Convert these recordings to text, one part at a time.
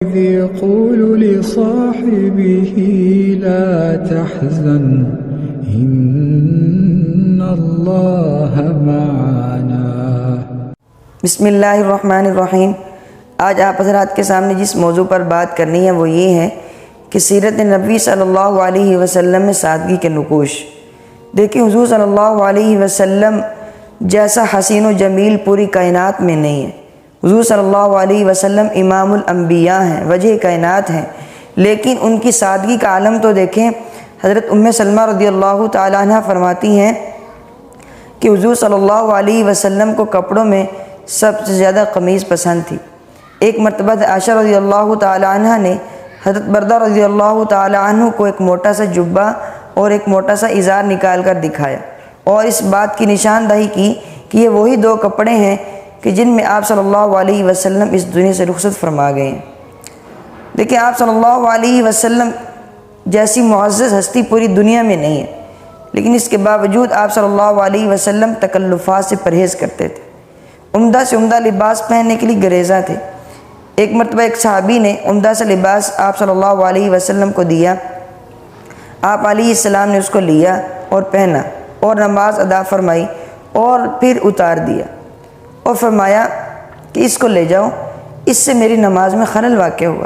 إذ يقول لصاحبه لا تحزن إن الله معنا۔ بسم اللہ الرحمن الرحیم۔ آج آپ حضرات کے سامنے جس موضوع پر بات کرنی ہے وہ یہ ہے کہ سیرت نبوی صلی اللہ علیہ وسلم میں سادگی کے نقوش۔ دیکھیں حضور صلی اللہ علیہ وسلم جیسا حسین و جمیل پوری کائنات میں نہیں ہے۔ حضور صلی اللہ علیہ وسلم امام الانبیاء ہیں، وجہ کائنات ہیں، لیکن ان کی سادگی کا عالم تو دیکھیں۔ حضرت ام سلمہ رضی اللہ تعالیٰ عنہ فرماتی ہیں کہ حضور صلی اللہ علیہ وسلم کو کپڑوں میں سب سے زیادہ قمیض پسند تھی۔ ایک مرتبہ عائشہ رضی اللہ تعالیٰ عنہ نے حضرت بردہ رضی اللہ تعالیٰ عنہ کو ایک موٹا سا جبہ اور ایک موٹا سا ازار نکال کر دکھایا اور اس بات کی نشاندہی کی کہ یہ وہی دو کپڑے ہیں کہ جن میں آپ صلی اللہ علیہ وسلم اس دنیا سے رخصت فرما گئے ہیں۔ دیکھیں آپ صلی اللہ علیہ وسلم جیسی معزز ہستی پوری دنیا میں نہیں ہے، لیکن اس کے باوجود آپ صلی اللہ علیہ وسلم تکلفات سے پرہیز کرتے تھے، عمدہ سے عمدہ لباس پہننے کے لیے گریزاں تھے۔ ایک مرتبہ ایک صحابی نے عمدہ سا لباس آپ صلی اللہ علیہ وسلم کو دیا، آپ علیہ السلام نے اس کو لیا اور پہنا اور نماز ادا فرمائی اور پھر اتار دیا اور فرمایا کہ اس کو لے جاؤ، اس سے میری نماز میں خلل واقع ہوا۔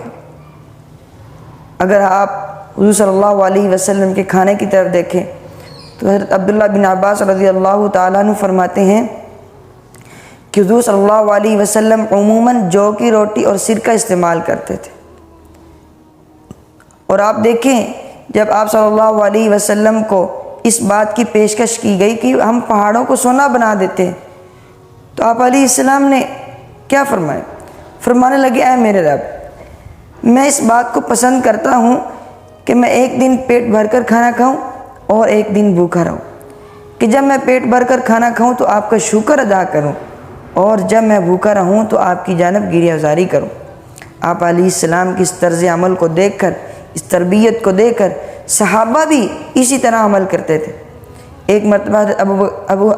اگر آپ حضور صلی اللہ علیہ وسلم کے کھانے کی طرف دیکھیں تو حضرت عبداللہ بن عباس رضی اللہ تعالیٰ عنہ فرماتے ہیں کہ حضور صلی اللہ علیہ وسلم عموماً جو کی روٹی اور سرکہ استعمال کرتے تھے، اور آپ دیکھیں جب آپ صلی اللہ علیہ وسلم کو اس بات کی پیشکش کی گئی کہ ہم پہاڑوں کو سونا بنا دیتے ہیں تو آپ علیہ السلام نے کیا فرمایا؟ فرمانے لگے اے میرے رب، میں اس بات کو پسند کرتا ہوں کہ میں ایک دن پیٹ بھر کر کھانا کھاؤں اور ایک دن بھوکا رہوں، کہ جب میں پیٹ بھر کر کھانا کھاؤں تو آپ کا شکر ادا کروں اور جب میں بھوکا رہوں تو آپ کی جانب گریہ گزاری کروں۔ آپ علیہ السلام کی اس طرز عمل کو دیکھ کر، اس تربیت کو دیکھ کر صحابہ بھی اسی طرح عمل کرتے تھے۔ ایک مرتبہ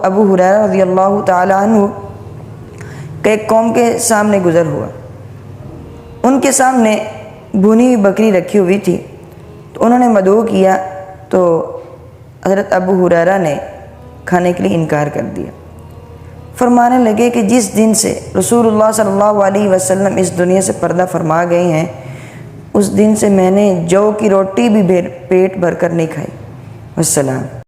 ابو ہریرہ رضی اللہ تعالیٰ عنہ کہ ایک قوم کے سامنے گزر ہوا، ان کے سامنے بھونی ہوئی بکری رکھی ہوئی تھی، تو انہوں نے مدعو کیا تو حضرت ابو ہریرہ نے کھانے کے لیے انکار کر دیا۔ فرمانے لگے کہ جس دن سے رسول اللہ صلی اللہ علیہ وسلم اس دنیا سے پردہ فرما گئے ہیں اس دن سے میں نے جو کی روٹی بھی پیٹ بھر کر نہیں کھائی۔ والسلام۔